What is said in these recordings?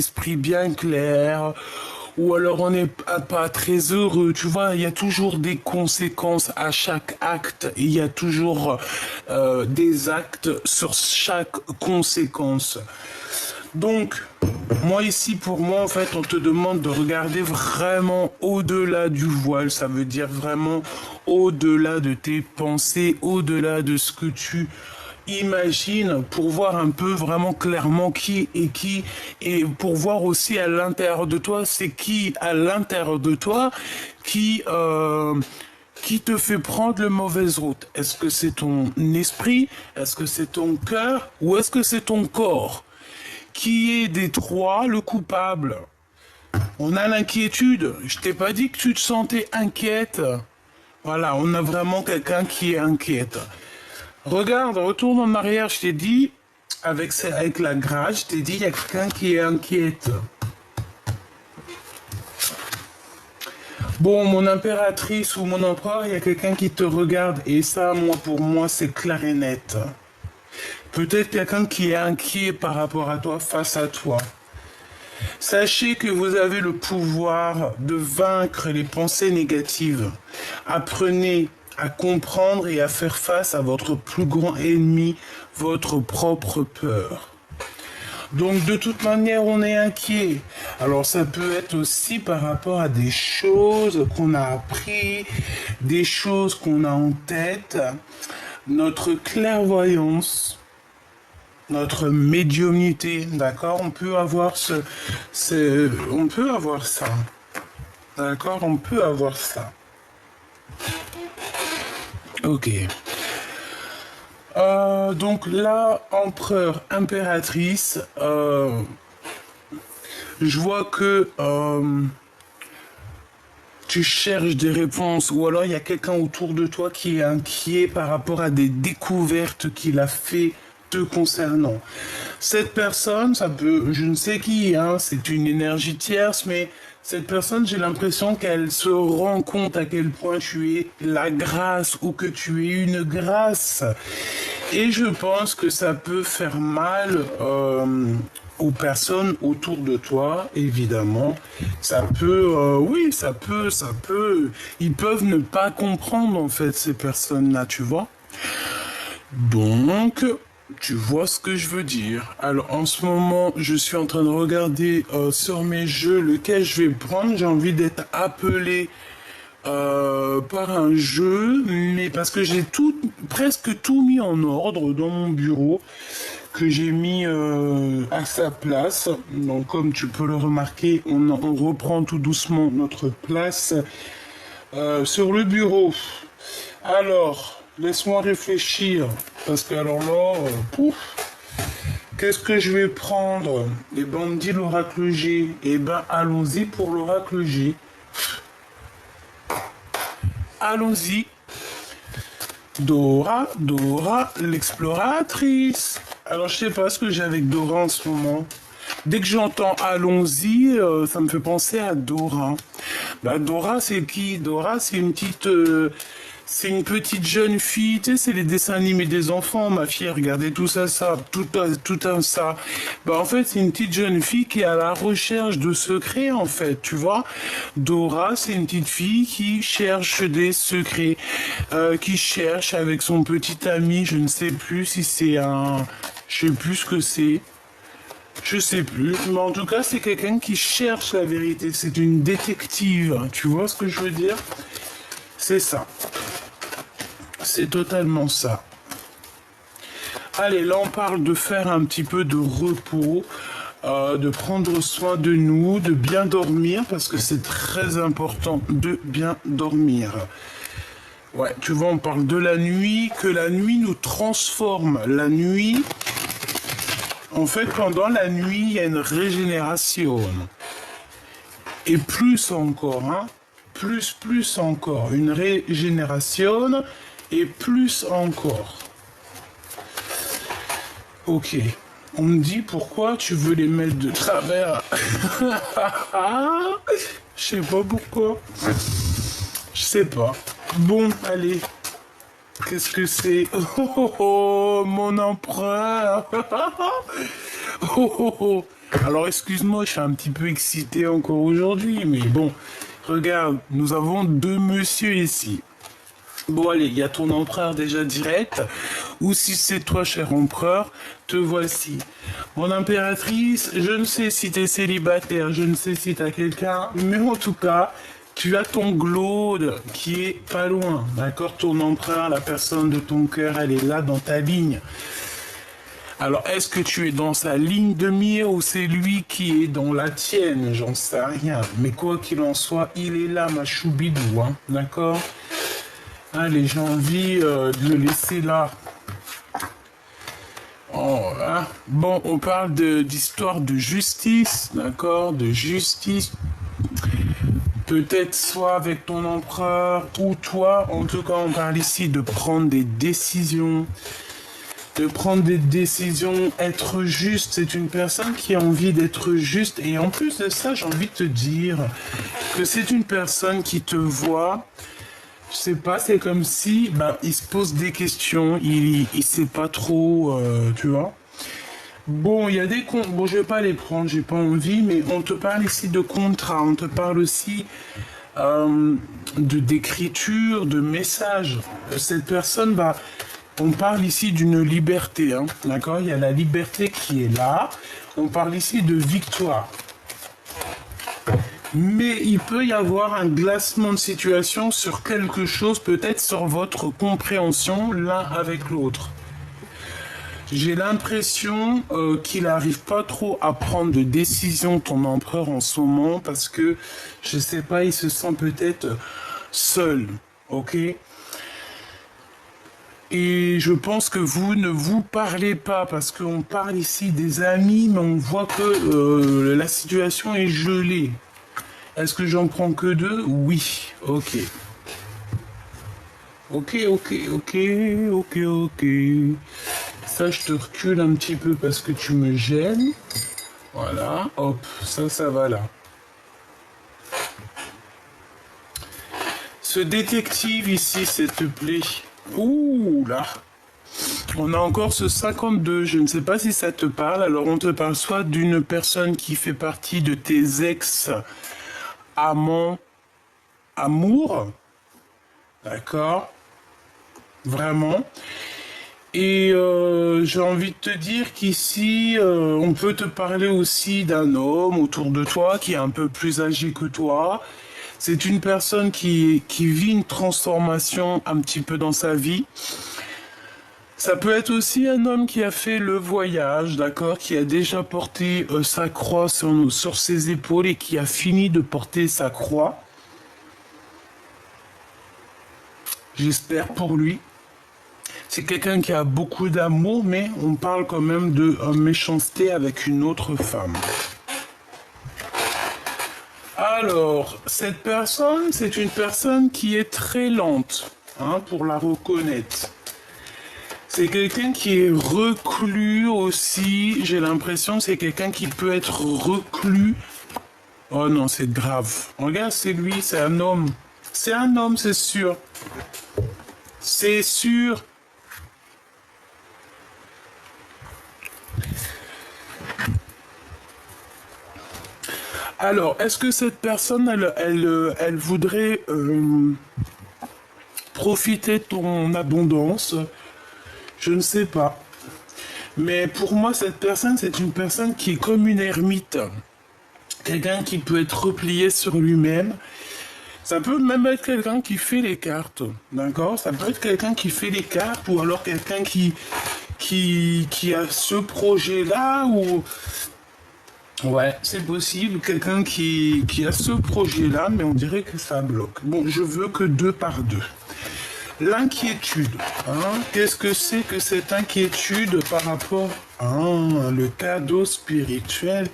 esprit bien clair, ou alors on n'est pas très heureux. Tu vois, il y a toujours des conséquences à chaque acte. Il y a toujours des actes sur chaque conséquence. Donc, moi ici, pour moi, en fait, on te demande de regarder vraiment au-delà du voile. Ça veut dire vraiment au-delà de tes pensées, au-delà de ce que tu imagines, pour voir un peu vraiment clairement qui est qui, et pour voir aussi à l'intérieur de toi, c'est qui à l'intérieur de toi qui te fait prendre la mauvaise route. Est-ce que c'est ton esprit? Est-ce que c'est ton cœur? Ou est-ce que c'est ton corps? Qui est des trois le coupable? On a l'inquiétude. Je t'ai pas dit que tu te sentais inquiète. Voilà, on a vraiment quelqu'un qui est inquiète. Regarde, retourne en arrière, je t'ai dit, avec la grâce, je t'ai dit, il y a quelqu'un qui est inquiète. Bon, mon impératrice ou mon empereur, il y a quelqu'un qui te regarde. Et ça, moi, pour moi, c'est clair et net. Peut-être quelqu'un qui est inquiet par rapport à toi, face à toi. Sachez que vous avez le pouvoir de vaincre les pensées négatives. Apprenez à comprendre et à faire face à votre plus grand ennemi, votre propre peur. Donc de toute manière, on est inquiet. Alors ça peut être aussi par rapport à des choses qu'on a appris, des choses qu'on a en tête, notre clairvoyance, notre médiumnité, d'accord? On peut avoir on peut avoir ça, d'accord? On peut avoir ça. Ok. Donc là, empereur, impératrice, je vois que tu cherches des réponses, ou alors il y a quelqu'un autour de toi qui est inquiet par rapport à des découvertes qu'il a fait te concernant. Cette personne, ça peut, je ne sais qui, hein, c'est une énergie tierce, mais cette personne, j'ai l'impression qu'elle se rend compte à quel point tu es la grâce ou que tu es une grâce. Et je pense que ça peut faire mal aux personnes autour de toi, évidemment. Ça peut, oui, ça peut. Ils peuvent ne pas comprendre, en fait, ces personnes-là, tu vois. Donc, tu vois ce que je veux dire. Alors, en ce moment, je suis en train de regarder sur mes jeux lequel je vais prendre. J'ai envie d'être appelé par un jeu, mais parce que j'ai presque tout mis en ordre dans mon bureau, que j'ai mis à sa place. Donc, comme tu peux le remarquer, on reprend tout doucement notre place sur le bureau. Alors, laisse-moi réfléchir, parce que alors là, pouf, qu'est-ce que je vais prendre? Eh ben, on me dit l'oracle G. Eh ben, allons-y pour l'oracle G. Allons-y. Dora, l'exploratrice. Alors, je sais pas ce que j'ai avec Dora en ce moment. Dès que j'entends allons-y, ça me fait penser à Dora. Bah, Dora, c'est qui? Dora, c'est c'est une petite jeune fille, tu sais, c'est les dessins animés des enfants, ma fille, regardez tout ça, tout un ça. Bah, en fait, c'est une petite jeune fille qui est à la recherche de secrets, en fait, tu vois. Dora, c'est une petite fille qui cherche des secrets, qui cherche avec son petit ami, je ne sais plus si c'est je sais plus ce que c'est. Je sais plus, mais en tout cas, c'est quelqu'un qui cherche la vérité. C'est une détective. Tu vois ce que je veux dire? C'est ça. C'est totalement ça. Allez, là, on parle de faire un petit peu de repos, de prendre soin de nous, de bien dormir, parce que c'est très important de bien dormir. Ouais, tu vois, on parle de la nuit, que la nuit nous transforme. La nuit... En fait, pendant la nuit, il y a une régénération. Et plus encore, hein. Plus encore. Une régénération et plus encore. Ok. On me dit pourquoi tu veux les mettre de travers. Je sais pas pourquoi. Je sais pas. Bon, allez. Qu'est-ce que c'est? Oh, mon empereur. Oh, oh, oh. Alors excuse-moi, je suis un petit peu excité encore aujourd'hui, mais bon, regarde, nous avons deux messieurs ici. Bon allez, il y a ton empereur déjà direct, ou si c'est toi, cher empereur, te voici. Mon impératrice, je ne sais si t'es célibataire, je ne sais si t'as quelqu'un, mais en tout cas, tu as ton Glaude qui est pas loin, d'accord? Ton empereur, la personne de ton cœur, elle est là dans ta ligne. Alors, est-ce que tu es dans sa ligne de mire ou c'est lui qui est dans la tienne? J'en sais rien. Mais quoi qu'il en soit, il est là, ma choubidou, hein, d'accord? Allez, j'ai envie de le laisser là. Oh, hein. Bon, on parle d'histoire de justice, d'accord? De justice. Peut-être soit avec ton empereur ou toi. En tout cas, on parle ici de prendre des décisions. De prendre des décisions, être juste. C'est une personne qui a envie d'être juste. Et en plus de ça, j'ai envie de te dire que c'est une personne qui te voit. Je sais pas, c'est comme si il se pose des questions, il sait pas trop, tu vois. Bon, il y a des comptes, bon, je vais pas les prendre, j'ai pas envie, mais on te parle ici de contrat, on te parle aussi d'écriture, de message. Cette personne, on parle ici d'une liberté, hein, d'accord? Il y a la liberté qui est là. On parle ici de victoire. Mais il peut y avoir un glacement de situation sur quelque chose, peut-être sur votre compréhension l'un avec l'autre. J'ai l'impression qu'il n'arrive pas trop à prendre de décision, ton empereur, en ce moment, parce que, je sais pas, il se sent peut-être seul, ok? Et je pense que vous ne vous parlez pas, parce qu'on parle ici des amis, mais on voit que la situation est gelée. Est-ce que j'en prends que deux? Oui. Ok. Ok, ok, ok, ok, ok. Ça, je te recule un petit peu parce que tu me gênes. Voilà. Hop, ça va là. Ce détective ici, s'il te plaît. Ouh là. On a encore ce 52. Je ne sais pas si ça te parle. Alors, on te parle soit d'une personne qui fait partie de tes ex-amants, amour. D'accord? Vraiment. Et j'ai envie de te dire qu'ici, on peut te parler aussi d'un homme autour de toi qui est un peu plus âgé que toi. C'est une personne qui vit une transformation un petit peu dans sa vie. Ça peut être aussi un homme qui a fait le voyage, d'accord, qui a déjà porté sa croix sur ses épaules et qui a fini de porter sa croix. J'espère pour lui. C'est quelqu'un qui a beaucoup d'amour, mais on parle quand même de méchanceté avec une autre femme. Alors, cette personne, c'est une personne qui est très lente, hein, pour la reconnaître. C'est quelqu'un qui est reclus aussi. J'ai l'impression que c'est quelqu'un qui peut être reclus. Oh non, c'est grave. Regarde, c'est lui, c'est un homme. C'est un homme, c'est sûr. C'est sûr. Alors, est-ce que cette personne, elle voudrait profiter de ton abondance? Je ne sais pas. Mais pour moi, cette personne, c'est une personne qui est comme une ermite. Quelqu'un qui peut être replié sur lui-même. Ça peut même être quelqu'un qui fait les cartes. D'accord? Ça peut être quelqu'un qui fait les cartes ou alors quelqu'un qui a ce projet-là ou... Ouais, c'est possible. Quelqu'un qui a ce projet-là, mais on dirait que ça bloque. Bon, je veux que deux par deux. L'inquiétude. Hein? Qu'est-ce que c'est que cette inquiétude par rapport à le cadeau spirituel?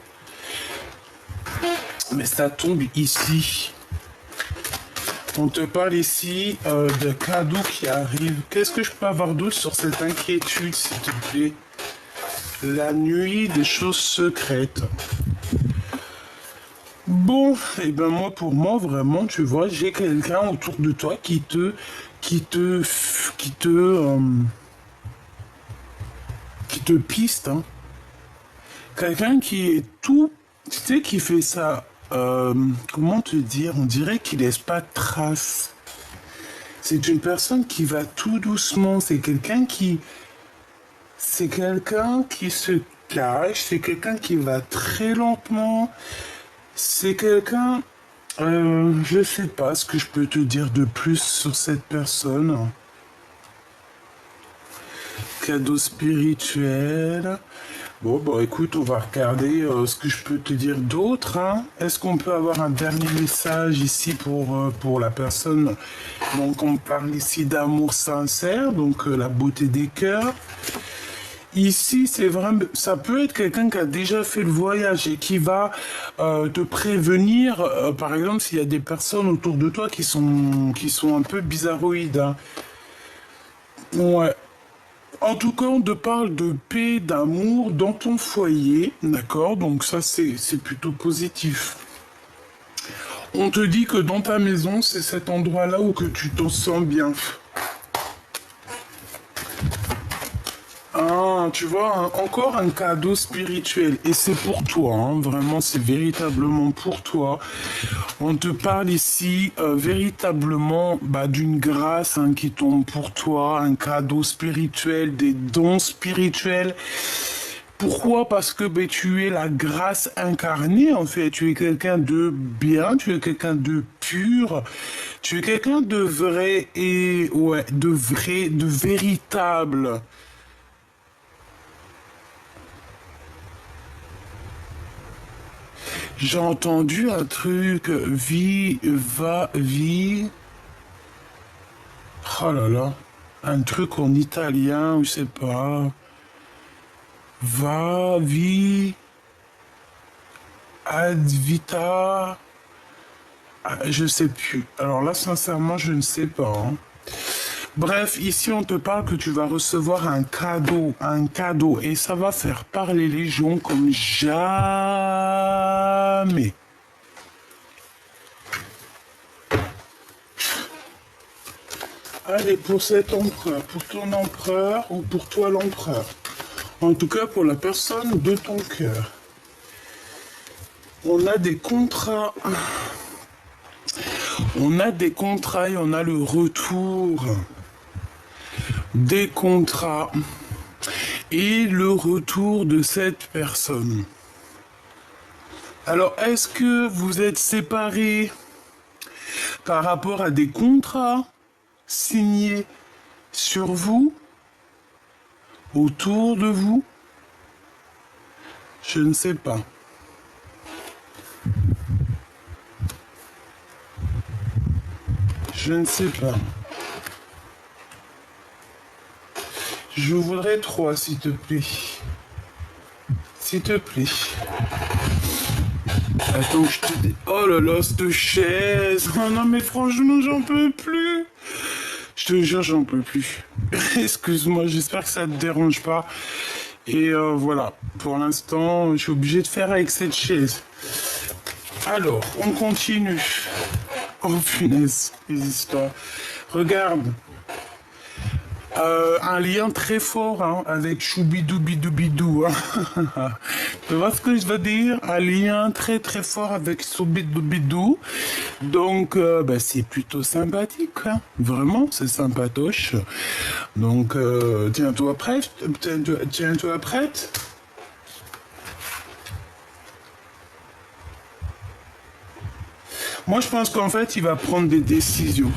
Mais ça tombe ici. On te parle ici de cadeaux qui arrivent. Qu'est-ce que je peux avoir d'autre sur cette inquiétude, s'il te plaît? La nuit des choses secrètes. Bon, et ben moi, pour moi, vraiment, tu vois, j'ai quelqu'un autour de toi qui te piste, hein, Quelqu'un qui est tout, tu sais, qui fait ça, comment te dire, on dirait qu'il laisse pas de traces. C'est une personne qui va tout doucement, c'est quelqu'un qui se cache, c'est quelqu'un qui va très lentement, c'est quelqu'un, je sais pas ce que je peux te dire de plus sur cette personne. Cadeau spirituel. Bon, bah écoute, on va regarder ce que je peux te dire d'autre. Hein. Est-ce qu'on peut avoir un dernier message ici pour la personne? Donc, on parle ici d'amour sincère, donc la beauté des cœurs. Ici, c'est vraiment, ça peut être quelqu'un qui a déjà fait le voyage et qui va te prévenir, par exemple, s'il y a des personnes autour de toi qui sont un peu bizarroïdes. Hein. Ouais. En tout cas, on te parle de paix, d'amour dans ton foyer, d'accord? Donc ça, c'est plutôt positif. On te dit que dans ta maison, c'est cet endroit-là où que tu te sens bien. Ah, tu vois, encore un cadeau spirituel. Et c'est pour toi, hein, vraiment, c'est véritablement pour toi. On te parle ici véritablement d'une grâce hein, qui tombe pour toi, un cadeau spirituel, des dons spirituels. Pourquoi? Parce que tu es la grâce incarnée, en fait. Tu es quelqu'un de bien, tu es quelqu'un de pur, tu es quelqu'un de vrai et, ouais, de vrai, de véritable. J'ai entendu un truc, vie. Oh là là, un truc en italien, je sais pas. Va, vi, ad vita. Ah, je sais plus. Alors là, sincèrement, je ne sais pas. Hein. Bref, ici, on te parle que tu vas recevoir un cadeau, et ça va faire parler les gens comme jamais. Allez, pour cet empereur, pour ton empereur ou pour toi l'empereur. En tout cas, pour la personne de ton cœur. On a des contrats. On a des contrats et on a le retour des contrats et le retour de cette personne. Alors, est-ce que vous êtes séparés par rapport à des contrats signés sur vous, autour de vous? Je ne sais pas. Je ne sais pas. Je voudrais 3, s'il te plaît. S'il te plaît. Attends, je te dis. Oh là là, cette chaise. Oh non, mais franchement, j'en peux plus. Je te jure, j'en peux plus. Excuse-moi, j'espère que ça te dérange pas. Et voilà, pour l'instant, je suis obligé de faire avec cette chaise. Alors, on continue. Oh punaise, les histoires. Regarde. Un lien très fort hein, avec Choubidoubidou. Hein. Tu vois ce que je veux dire? Un lien très très fort avec Choubidoubidou. Donc, c'est plutôt sympathique. Hein. Vraiment, c'est sympatoche. Donc, tiens-toi prête. Tiens-toi prête. Moi, je pense qu'en fait, il va prendre des décisions.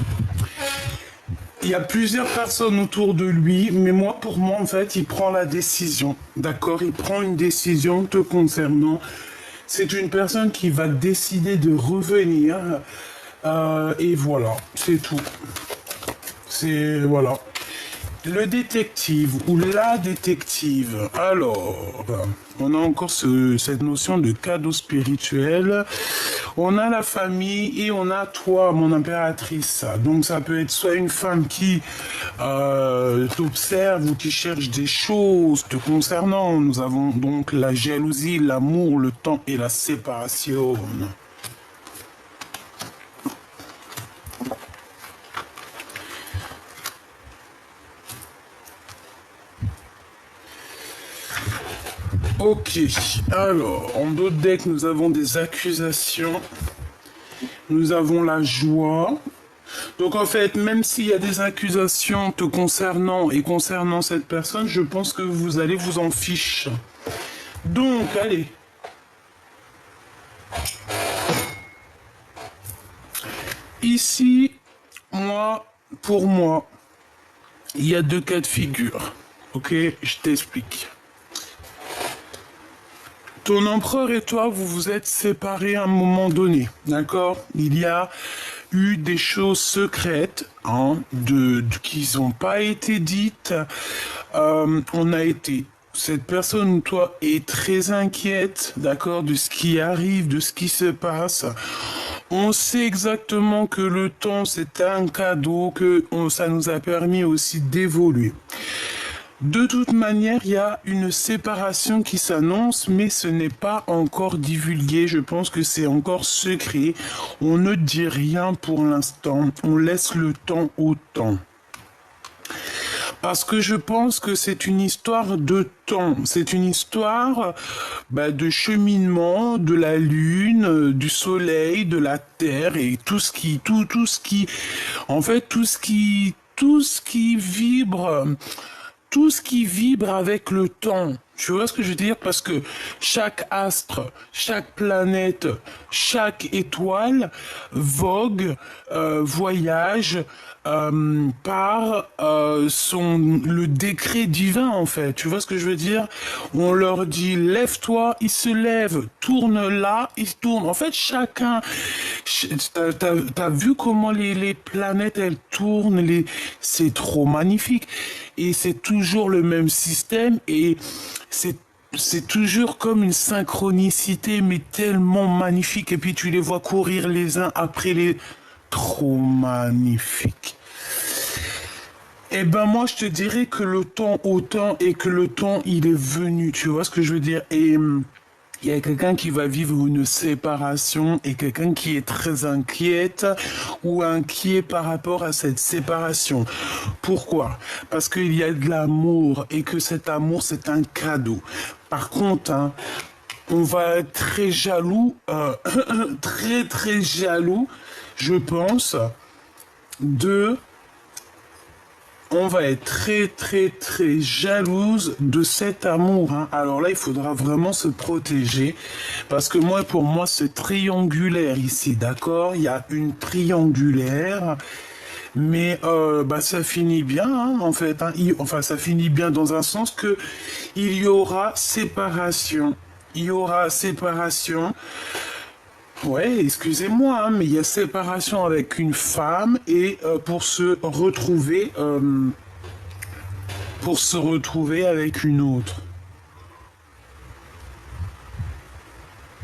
Il y a plusieurs personnes autour de lui, mais pour moi, en fait, il prend la décision. D'accord? Il prend une décision te concernant. C'est une personne qui va décider de revenir. Et voilà, c'est tout. Voilà. Le détective ou la détective. Alors, on a encore cette notion de cadeau spirituel. On a la famille et on a toi, mon impératrice. Donc ça peut être soit une femme qui t'observe ou qui cherche des choses te concernant. Nous avons donc la jalousie, l'amour, le temps et la séparation. Ok, alors, en d'autres decks, nous avons des accusations, nous avons la joie. Donc en fait, même s'il y a des accusations te concernant et concernant cette personne, je pense que vous allez vous en fiche. Donc, allez. Ici, pour moi, il y a deux cas de figure. Ok, je t'explique. Ton empereur et toi, vous vous êtes séparés à un moment donné, d'accord? Il y a eu des choses secrètes qui n'ont pas été dites. Cette personne ou toi est très inquiète, d'accord, de ce qui arrive, de ce qui se passe. On sait exactement que le temps, c'est un cadeau, ça nous a permis aussi d'évoluer. De toute manière, il y a une séparation qui s'annonce, mais ce n'est pas encore divulgué. Je pense que c'est encore secret. On ne dit rien pour l'instant. On laisse le temps au temps. Parce que je pense que c'est une histoire de temps. C'est une histoire de cheminement de la lune, du soleil, de la terre et tout ce qui vibre. Tout ce qui vibre avec le temps. Tu vois ce que je veux dire? Parce que chaque astre, chaque planète, chaque étoile vogue, voyage par le décret divin en fait. Tu vois ce que je veux dire? On leur dit lève-toi, ils se lèvent, tourne là, ils tournent. En fait, chacun, t'as vu comment les planètes elles tournent, c'est trop magnifique. Et c'est toujours le même système et c'est toujours comme une synchronicité, mais tellement magnifique. Et puis tu les vois courir les uns après les... Trop magnifique. Eh ben moi je te dirais que le temps autant et que le temps il est venu, tu vois ce que je veux dire? Et il y a quelqu'un qui va vivre une séparation et quelqu'un qui est très inquiète ou inquiet par rapport à cette séparation. Pourquoi? Parce qu'il y a de l'amour et que cet amour c'est un cadeau. Par contre, on va être très jaloux, très très jaloux, je pense, on va être très très très jalouse de cet amour. Alors là, il faudra vraiment se protéger parce que pour moi, c'est triangulaire ici, d'accord? Il y a une triangulaire, mais ça finit bien en fait. Ça finit bien dans un sens que il y aura séparation. Il y aura séparation. Ouais, excusez-moi, mais il y a séparation avec une femme et pour se retrouver avec une autre.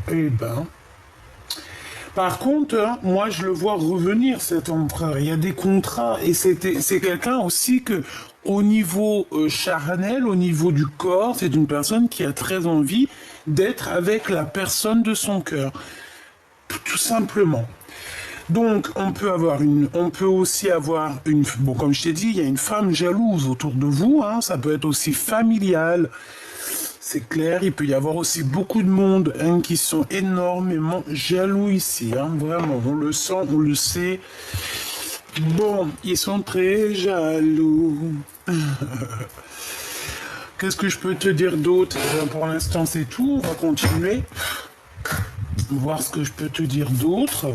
Eh ben. Par contre, moi je le vois revenir cet empereur. Il y a des contrats et c'est quelqu'un aussi que au niveau charnel, au niveau du corps, c'est une personne qui a très envie d'être avec la personne de son cœur. Tout simplement. Donc, on peut aussi avoir comme je t'ai dit, il y a une femme jalouse autour de vous, ça peut être aussi familial. C'est clair, il peut y avoir aussi beaucoup de monde qui sont énormément jaloux ici, vraiment, on le sent, on le sait. Bon, ils sont très jaloux. Qu'est-ce que je peux te dire d'autre? Pour l'instant, c'est tout, on va continuer. Voir ce que je peux te dire d'autre.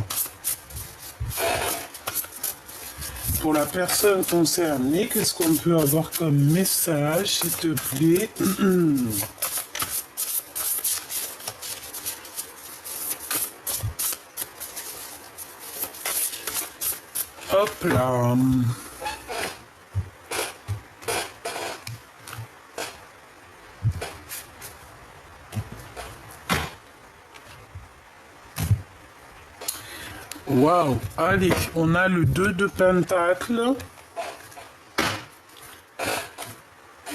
Pour la personne concernée, qu'est-ce qu'on peut avoir comme message, s'il te plaît? Hop là. Waouh, allez, on a le 2 de pentacle.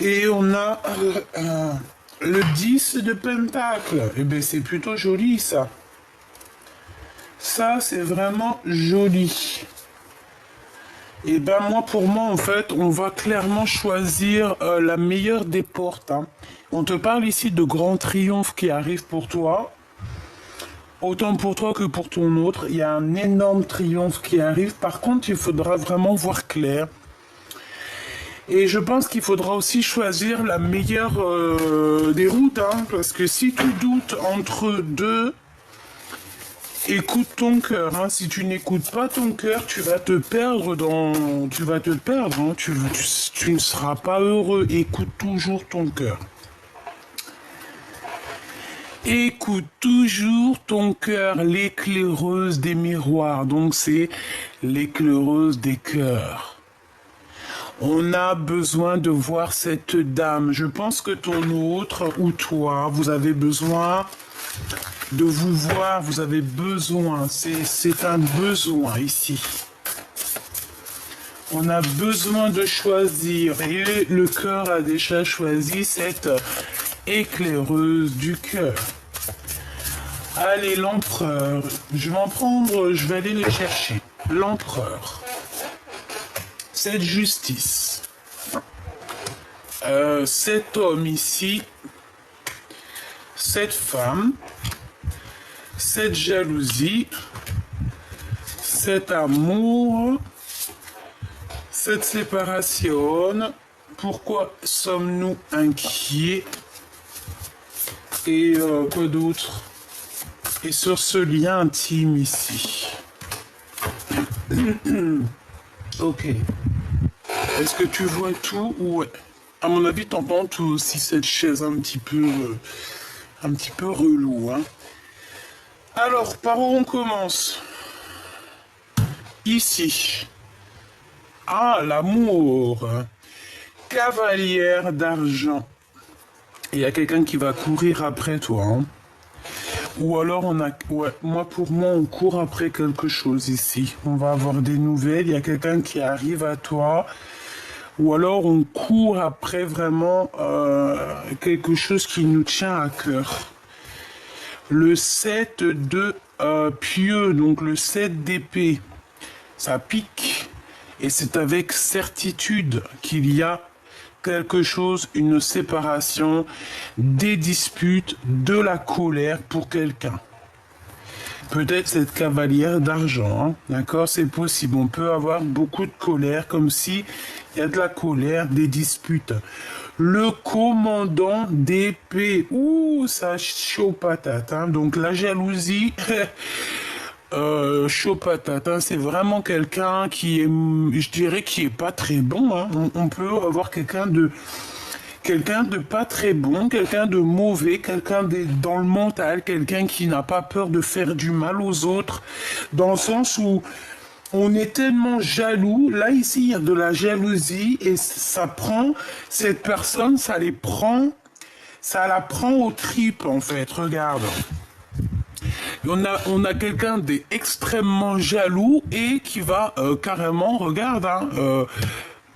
Et on a le 10 de pentacle. Eh bien, c'est plutôt joli, ça. Ça, c'est vraiment joli. Et ben moi, pour moi, en fait, on va clairement choisir la meilleure des portes, hein. On te parle ici de grands triomphes qui arrivent pour toi. Autant pour toi que pour ton autre, il y a un énorme triomphe qui arrive. Par contre, il faudra vraiment voir clair. Et je pense qu'il faudra aussi choisir la meilleure des routes, hein, parce que si tu doutes entre deux, écoute ton cœur. Hein. Si tu n'écoutes pas ton cœur, tu vas te perdre tu vas te perdre. Hein. Tu ne seras pas heureux. Écoute toujours ton cœur. Écoute toujours ton cœur, l'éclaireuse des miroirs. Donc c'est l'éclaireuse des cœurs. On a besoin de voir cette dame. Je pense que ton autre ou toi, vous avez besoin de vous voir. Vous avez besoin. C'est un besoin ici. On a besoin de choisir. Et le cœur a déjà choisi cette éclaireuse du cœur. Allez, l'empereur. Je vais aller le chercher. L'empereur. Cette justice, cet homme ici, cette femme, cette jalousie, cet amour, cette séparation. Pourquoi sommes-nous inquiets? Et quoi d'autre? Et sur ce lien intime ici. Ok. Est-ce que tu vois tout ou à mon avis t'entends tout aussi cette chaise un petit peu relou, hein. Alors par où on commence? Ici. Ah, l'amour. Cavalière d'argent. Il y a quelqu'un qui va courir après toi, hein. Ou alors pour moi on court après quelque chose ici. On va avoir des nouvelles, il y a quelqu'un qui arrive à toi. Ou alors on court après vraiment quelque chose qui nous tient à cœur. Le 7 de pieux, donc le 7 d'épée, ça pique. Et c'est avec certitude qu'il y a quelque chose, une séparation, des disputes, de la colère pour quelqu'un. Peut-être cette cavalière d'argent, hein, d'accord, c'est possible. On peut avoir beaucoup de colère, comme si il y a de la colère, des disputes. Le commandant d'épée, ouh, ça chaud patate, hein. Donc la jalousie, chaud patate, hein. C'est vraiment quelqu'un qui est, je dirais, qui est pas très bon, hein. On peut avoir quelqu'un de pas très bon, quelqu'un de mauvais, dans le mental, quelqu'un qui n'a pas peur de faire du mal aux autres, dans le sens où on est tellement jaloux. Là, ici, il y a de la jalousie et ça prend cette personne, ça la prend aux tripes, en fait. Regarde. On a quelqu'un d'extrêmement jaloux et qui va carrément, regarde, hein,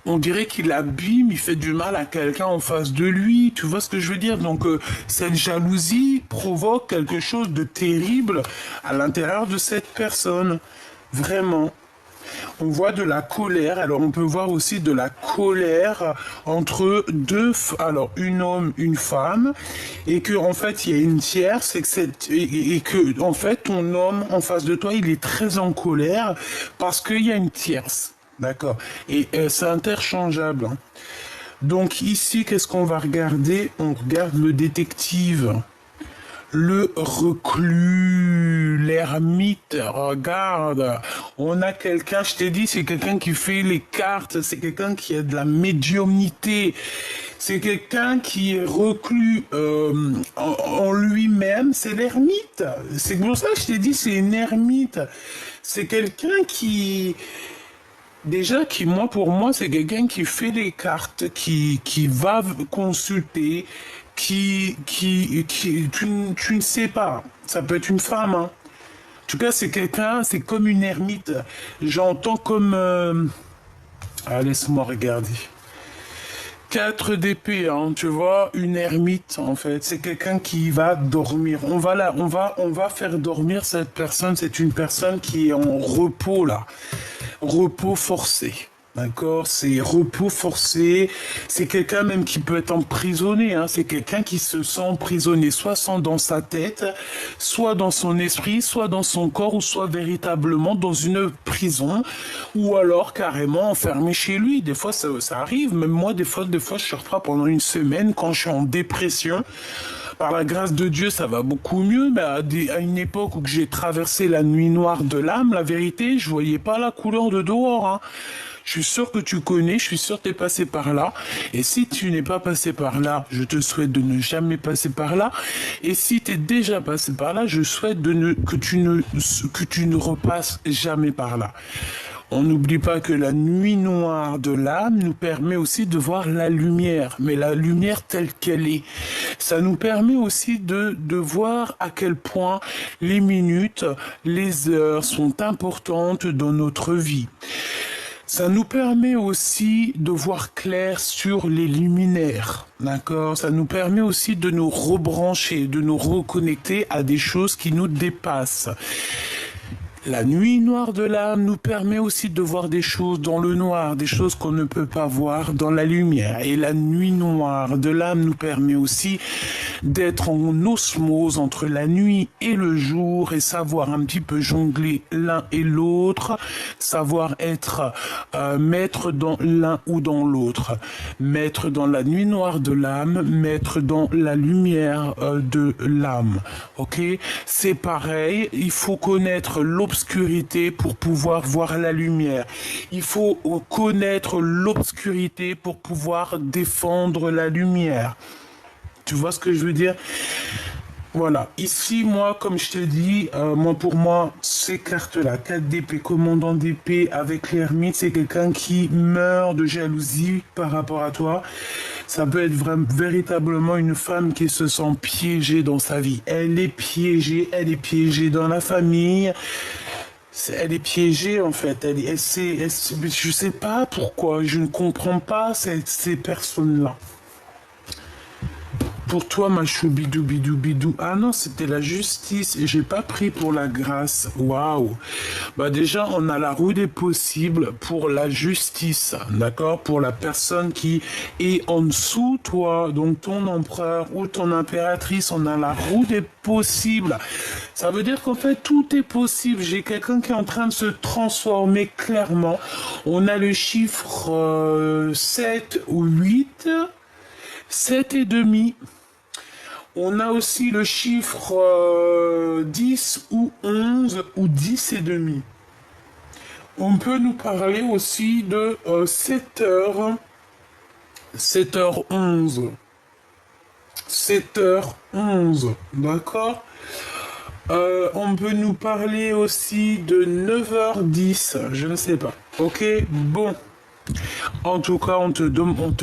on dirait qu'il abîme, il fait du mal à quelqu'un en face de lui. Tu vois ce que je veux dire? Donc, cette jalousie provoque quelque chose de terrible à l'intérieur de cette personne. Vraiment. On voit de la colère. Alors, on peut voir aussi de la colère entre deux, alors, un homme, une femme, et que, en fait, il y a une tierce, et que, en fait, ton homme en face de toi, il est très en colère parce qu'il y a une tierce. D'accord. Et c'est interchangeable, hein. Donc ici, qu'est-ce qu'on va regarder? On regarde le détective, le reclus, l'ermite. Regarde, on a quelqu'un, je t'ai dit, c'est quelqu'un qui fait les cartes, c'est quelqu'un qui a de la médiumnité. C'est quelqu'un qui est reclus en lui-même, c'est l'ermite. C'est pour ça que je t'ai dit, c'est une ermite. C'est quelqu'un qui... Déjà, pour moi, c'est quelqu'un qui fait les cartes, qui va consulter, tu ne sais pas. Ça peut être une femme, hein. En tout cas, c'est quelqu'un, c'est comme une ermite. J'entends comme... Ah, laisse-moi regarder. 4 d'épée, hein, tu vois, une ermite, en fait. C'est quelqu'un qui va dormir. On va faire dormir cette personne. C'est une personne qui est en repos, là. Repos forcé. D'accord, c'est repos forcé, c'est quelqu'un même qui peut être emprisonné, hein. C'est quelqu'un qui se sent emprisonné, dans sa tête, soit dans son esprit, soit dans son corps, ou soit véritablement dans une prison, ou alors carrément enfermé chez lui. Des fois, ça arrive, même moi, des fois, je sors pas pendant une semaine quand je suis en dépression. Par la grâce de Dieu, ça va beaucoup mieux, mais à une époque où j'ai traversé la nuit noire de l'âme, la vérité, je voyais pas la couleur de dehors, hein. Je suis sûr que tu connais, je suis sûr que tu es passé par là. Et si tu n'es pas passé par là, je te souhaite de ne jamais passer par là. Et si tu es déjà passé par là, je souhaite que tu ne repasses jamais par là. On n'oublie pas que la nuit noire de l'âme nous permet aussi de voir la lumière, mais la lumière telle qu'elle est. Ça nous permet aussi de voir à quel point les minutes, les heures sont importantes dans notre vie. Ça nous permet aussi de voir clair sur les luminaires, d'accord? Ça nous permet aussi de nous rebrancher, de nous reconnecter à des choses qui nous dépassent. La nuit noire de l'âme nous permet aussi de voir des choses dans le noir, des choses qu'on ne peut pas voir dans la lumière. Et la nuit noire de l'âme nous permet aussi d'être en osmose entre la nuit et le jour et savoir un petit peu jongler l'un et l'autre, savoir être maître dans l'un ou dans l'autre, maître dans la nuit noire de l'âme, maître dans la lumière de l'âme. Ok, c'est pareil, il faut connaître l'obscurité pour pouvoir voir la lumière. Il faut connaître l'obscurité pour pouvoir défendre la lumière. Tu vois ce que je veux dire? Voilà. Ici, moi, comme je te dis, pour moi, ces cartes-là, 4 d'épée, commandant d'épée avec l'ermite, c'est quelqu'un qui meurt de jalousie par rapport à toi. Ça peut être véritablement une femme qui se sent piégée dans sa vie. Elle est piégée dans la famille. Elle est piégée en fait. Je sais pas pourquoi. Je ne comprends pas ces personnes-là. Pour toi, ma choubidou bidou bidou. Ah non, c'était la justice et j'ai pas pris pour la grâce. Waouh. Bah déjà, on a la roue des possibles pour la justice, d'accord? Pour la personne qui est en dessous toi, donc ton empereur ou ton impératrice, on a la roue des possibles. Ça veut dire qu'en fait, tout est possible. J'ai quelqu'un qui est en train de se transformer clairement. On a le chiffre 7 ou 8, 7 et demi. On a aussi le chiffre 10 ou 11 ou 10 et demi. On peut nous parler aussi de 7h, 7h11. 7h11, d'accord? On peut nous parler aussi de 9h10, je ne sais pas. Ok, bon. En tout cas, on te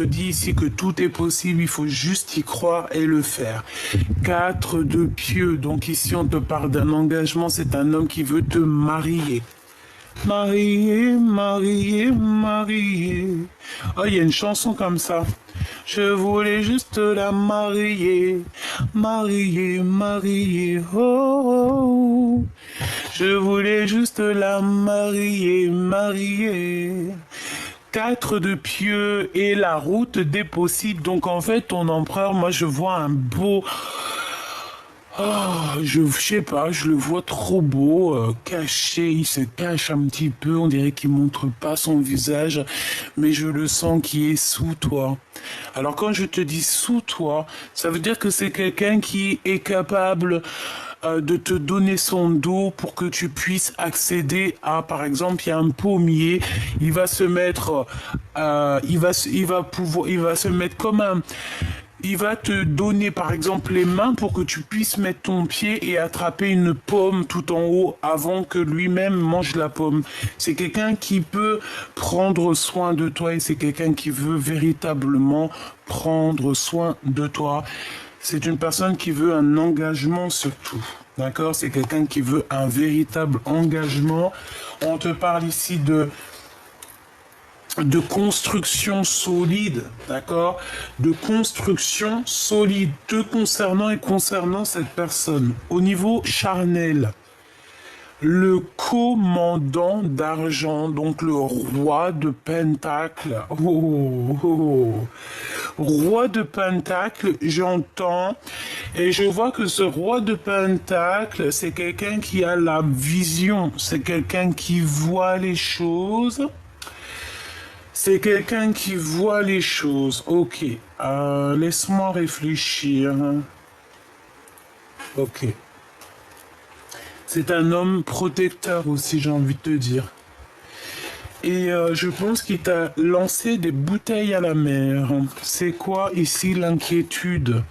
dit ici que tout est possible, il faut juste y croire et le faire. 4 de pieux, donc ici on te parle d'un engagement, c'est un homme qui veut te marier. Marier, marier, marier. Oh, il y a une chanson comme ça. Je voulais juste la marier, marier, marier, oh, oh. Je voulais juste la marier, marier. 4 de pieux et la route des possibles. Donc en fait, ton empereur, moi je vois un beau... Oh, je sais pas, je le vois trop beau, caché, il se cache un petit peu, on dirait qu'il montre pas son visage, mais je le sens qui est sous toi. Alors quand je te dis sous toi, ça veut dire que c'est quelqu'un qui est capable de te donner son dos pour que tu puisses accéder à, par exemple, il y a un pommier, il va se mettre, il va se mettre comme un... Il va te donner par exemple les mains pour que tu puisses mettre ton pied et attraper une pomme tout en haut avant que lui-même mange la pomme. C'est quelqu'un qui peut prendre soin de toi et c'est quelqu'un qui veut véritablement prendre soin de toi. C'est une personne qui veut un engagement surtout. D'accord? C'est quelqu'un qui veut un véritable engagement. On te parle ici de construction solide, d'accord? De construction solide, te concernant et concernant cette personne. Au niveau charnel, Le commandant d'argent, donc le roi de Pentacle. Oh, oh, oh. Roi de Pentacle, j'entends. Et je vois que ce roi de Pentacle, c'est quelqu'un qui a la vision. C'est quelqu'un qui voit les choses. C'est quelqu'un qui voit les choses. Ok. Laisse-moi réfléchir. Ok. C'est un homme protecteur aussi, j'ai envie de te dire. Et je pense qu'il t'a lancé des bouteilles à la mer. C'est quoi ici l'inquiétude?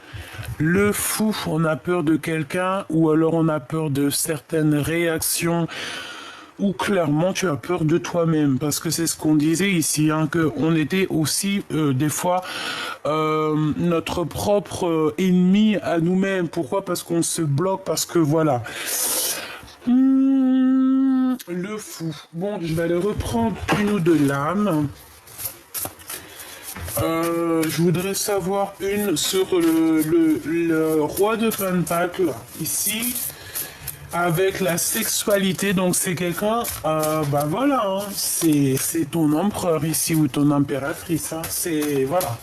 Le fou, on a peur de quelqu'un ou alors on a peur de certaines réactions ou clairement tu as peur de toi-même parce que c'est ce qu'on disait ici, hein, qu'on était aussi des fois notre propre ennemi à nous-mêmes. Pourquoi? Parce qu'on se bloque, parce que voilà. Le fou. Bon, je vais aller reprendre une ou deux lames. Je voudrais savoir une sur le roi de Pentacle, ici, avec la sexualité. Donc c'est quelqu'un, bah voilà, hein, c'est ton empereur ici, ou ton impératrice. Hein, c'est, voilà.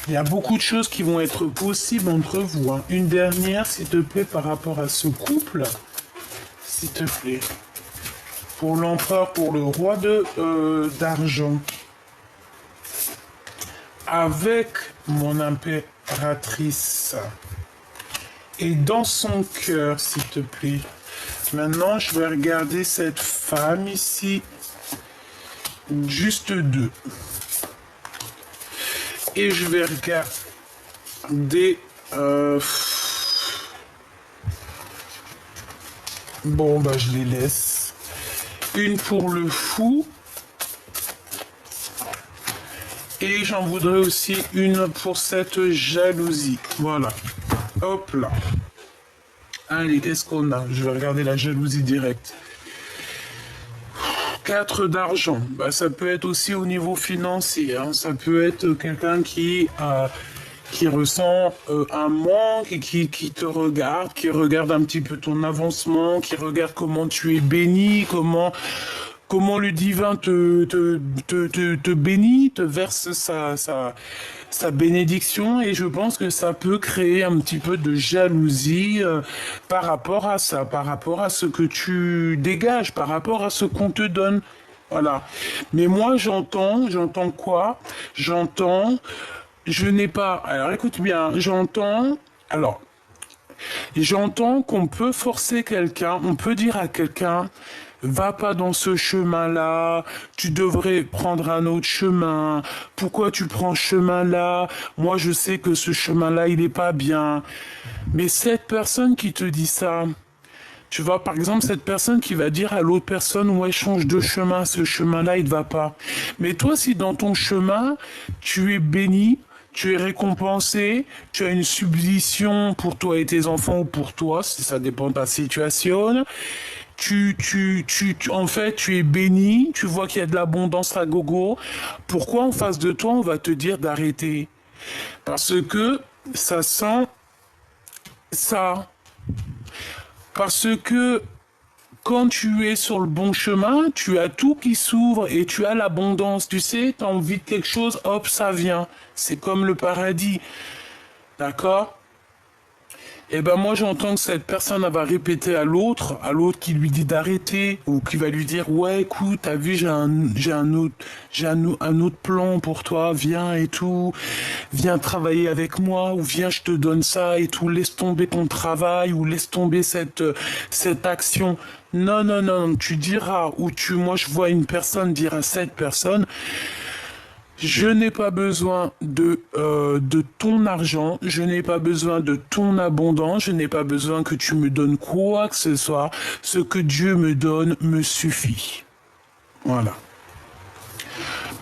Il y a beaucoup de choses qui vont être possibles entre vous. Hein. Une dernière, s'il te plaît, par rapport à ce couple, s'il te plaît. Pour l'empereur, pour le roi de d'argent. Avec mon impératrice. Et dans son cœur, s'il te plaît. Maintenant, je vais regarder cette femme ici. Juste deux. Et je vais regarder... Bon, bah je les laisse. Une pour le fou. Et j'en voudrais aussi une pour cette jalousie. Voilà. Hop là. Allez, qu'est-ce qu'on a? Je vais regarder la jalousie directe. 4 d'argent. Bah, ça peut être aussi au niveau financier. Hein. Ça peut être quelqu'un qui ressent un manque et qui te regarde, qui regarde un petit peu ton avancement, qui regarde comment tu es béni, comment le divin te bénit, te verse sa bénédiction, et je pense que ça peut créer un petit peu de jalousie par rapport à ça, par rapport à ce que tu dégages, par rapport à ce qu'on te donne. Voilà. Mais moi, j'entends quoi? Je n'ai pas... Alors écoute bien, j'entends qu'on peut forcer quelqu'un, on peut dire à quelqu'un, va pas dans ce chemin-là, tu devrais prendre un autre chemin, pourquoi tu prends ce chemin-là? Moi je sais que ce chemin-là il est pas bien. Mais cette personne qui te dit ça, tu vois, par exemple, cette personne qui va dire à l'autre personne, ouais, change de chemin, ce chemin-là, il ne va pas. Mais toi, si dans ton chemin, tu es béni, tu es récompensé, tu as une subvention pour toi et tes enfants ou pour toi, si ça dépend de ta situation, en fait, tu es béni, tu vois qu'il y a de l'abondance à gogo. Pourquoi en face de toi, on va te dire d'arrêter? Parce que ça sent ça. Parce que quand tu es sur le bon chemin, tu as tout qui s'ouvre et tu as l'abondance. Tu sais, tu as envie de quelque chose, hop, ça vient. C'est comme le paradis. D'accord? Et ben moi j'entends que cette personne elle va répéter à l'autre qui lui dit d'arrêter, ou qui va lui dire ouais écoute t'as vu j'ai un autre plan pour toi, viens et tout, viens travailler avec moi, ou viens je te donne ça et tout, laisse tomber ton travail, ou laisse tomber cette action. Non non non, tu diras, moi je vois une personne dire à cette personne, je n'ai pas besoin de ton argent, je n'ai pas besoin de ton abondance, je n'ai pas besoin que tu me donnes quoi que ce soit. Ce que Dieu me donne me suffit. Voilà.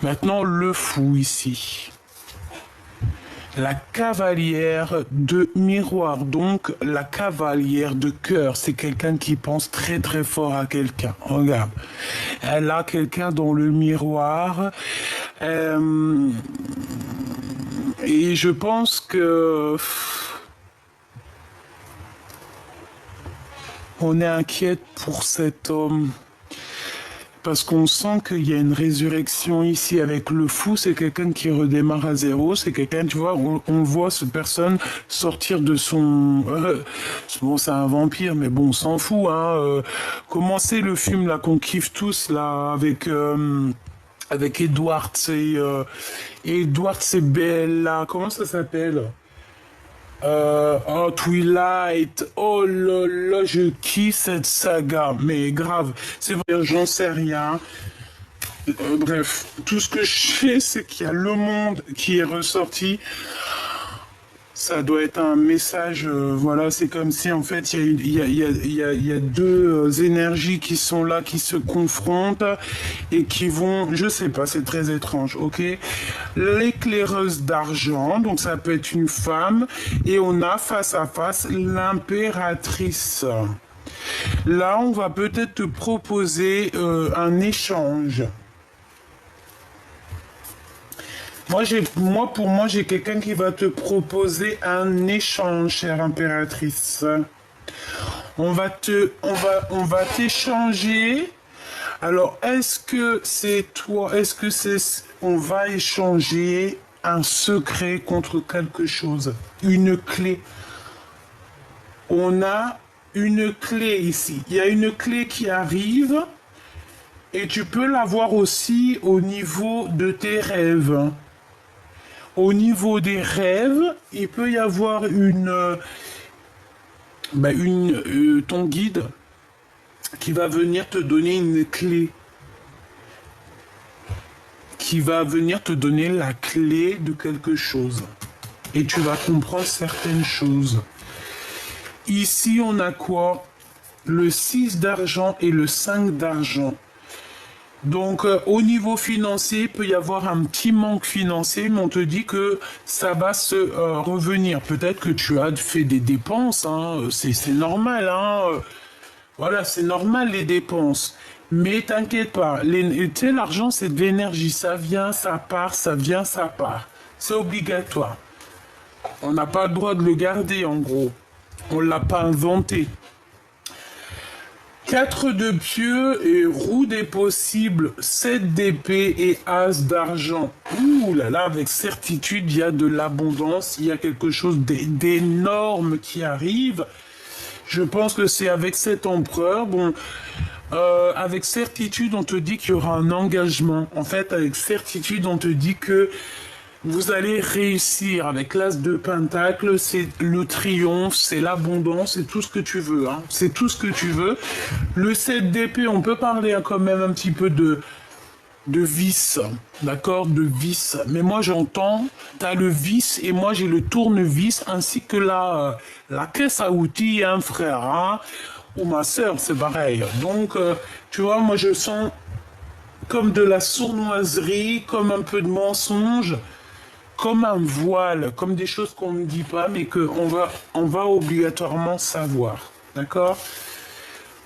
Maintenant, le fou ici. La cavalière de miroir, donc la cavalière de cœur, c'est quelqu'un qui pense très très fort à quelqu'un. Regarde, elle a quelqu'un dans le miroir, et je pense que On est inquiète pour cet homme. Parce qu'on sent qu'il y a une résurrection ici avec le fou, c'est quelqu'un qui redémarre à zéro, c'est quelqu'un, tu vois, on voit cette personne sortir de son... bon, c'est un vampire, mais bon, on s'en fout, hein. Comment c'est le film, là, qu'on kiffe tous, là, avec Edward, c'est Bella, comment ça s'appelle? Twilight, oh là là, je kiffe cette saga, mais grave, c'est vrai, j'en sais rien. Bref, tout ce que je sais, c'est qu'il y a le monde qui est ressorti. Ça doit être un message, voilà, c'est comme si en fait il y a deux énergies qui sont là, qui se confrontent et qui vont, je sais pas, c'est très étrange, ok. L'éclaireuse d'argent, donc ça peut être une femme, et on a face à face l'impératrice. Là, on va peut-être te proposer un échange. Pour moi, j'ai quelqu'un qui va te proposer un échange, chère impératrice. On va t'échanger. Alors, est-ce que c'est toi, on va échanger un secret contre quelque chose, une clé. On a une clé ici. Il y a une clé qui arrive et tu peux l'avoir aussi au niveau de tes rêves. Au niveau des rêves, il peut y avoir ton guide qui va venir te donner une clé. Qui va venir te donner la clé de quelque chose. Et tu vas comprendre certaines choses. Ici, on a quoi? Le 6 d'argent et le 5 d'argent. Donc, au niveau financier, il peut y avoir un petit manque financier, mais on te dit que ça va se revenir. Peut-être que tu as fait des dépenses, hein, c'est normal, hein. Voilà, c'est normal les dépenses. Mais t'inquiète pas, tu sais, l'argent c'est de l'énergie, ça vient, ça part, ça vient, ça part. C'est obligatoire. On n'a pas le droit de le garder en gros. On l'a pas inventé. 4 de pieux et roue des possibles, 7 d'épée et as d'argent. Ouh là là, avec certitude, il y a de l'abondance, il y a quelque chose d'énorme qui arrive. Je pense que c'est avec cet empereur. Bon, avec certitude, on te dit qu'il y aura un engagement. En fait, avec certitude, on te dit que vous allez réussir. Avec l'as de pentacle, c'est le triomphe, c'est l'abondance, c'est tout ce que tu veux. Hein. C'est tout ce que tu veux. Le 7 d'épée, on peut parler quand même un petit peu de vis, d'accord, de vis. Mais moi j'entends, t'as le vis et moi j'ai le tournevis ainsi que la caisse à outils, un frère, hein, ou ma soeur, c'est pareil. Donc, tu vois, moi je sens comme de la sournoiserie, comme un peu de mensonge, comme un voile, comme des choses qu'on ne dit pas, mais qu'on va obligatoirement savoir, d'accord.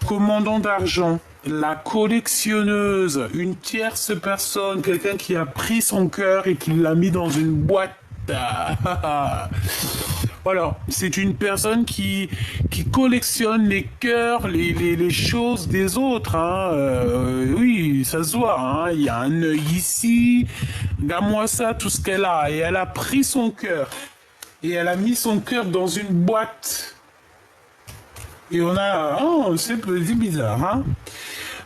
Commandant d'argent, la collectionneuse, une tierce personne, quelqu'un qui a pris son cœur et qui l'a mis dans une boîte. Voilà, c'est une personne qui collectionne les cœurs, les choses des autres. Hein. Oui, ça se voit. Hein. Il y a un œil ici. Regarde-moi ça, tout ce qu'elle a. Et elle a pris son cœur. Et elle a mis son cœur dans une boîte. Et on a... Oh, c'est bizarre, hein.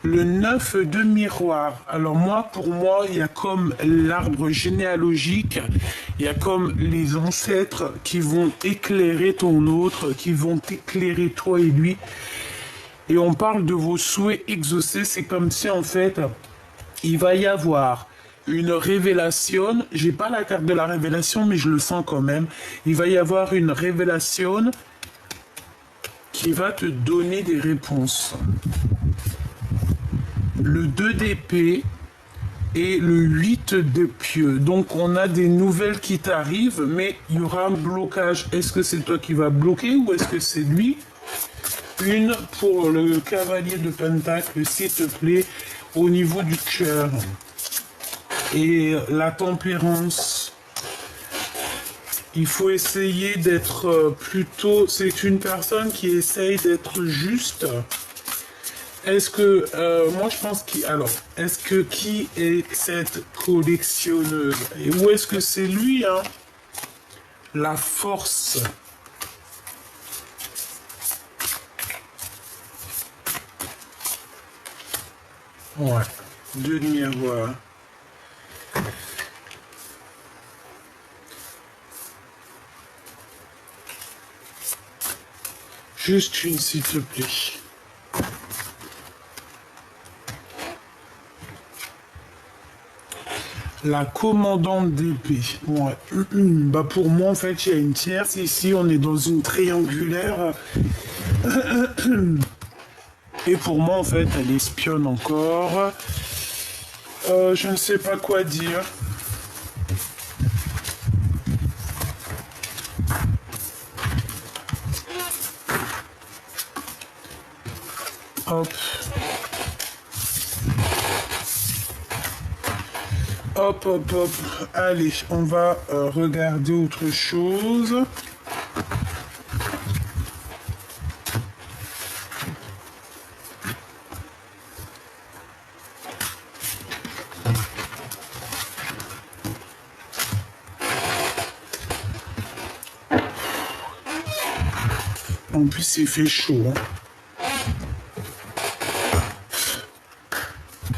Le 9 de miroir. Alors moi, pour moi, il y a comme l'arbre généalogique, il y a comme les ancêtres qui vont éclairer ton autre, qui vont éclairer toi et lui. Et on parle de vos souhaits exaucés. C'est comme si, en fait, il va y avoir une révélation. J'ai pas la carte de la révélation, mais je le sens quand même. Il va y avoir une révélation qui va te donner des réponses. Le 2 d'épée et le 8 de pieux. Donc on a des nouvelles qui t'arrivent, mais il y aura un blocage. Est-ce que c'est toi qui vas bloquer ou est-ce que c'est lui? Une pour le cavalier de pentacle, s'il te plaît, au niveau du cœur. Et la tempérance. Il faut essayer d'être plutôt... C'est une personne qui essaye d'être juste. Est-ce que... moi, je pense qu'il... Alors, est-ce que qui est cette collectionneuse? Et où est-ce que c'est lui, hein? La force. Ouais. Deux miroirs. Juste une, s'il te plaît. La commandante d'épée. Ouais. Bah pour moi, en fait, il y a une tierce. Ici, on est dans une triangulaire. Et pour moi, en fait, elle espionne encore. Je ne sais pas quoi dire. Hop. Hop, hop, hop. Allez, on va regarder autre chose. En plus, il fait chaud. Hein.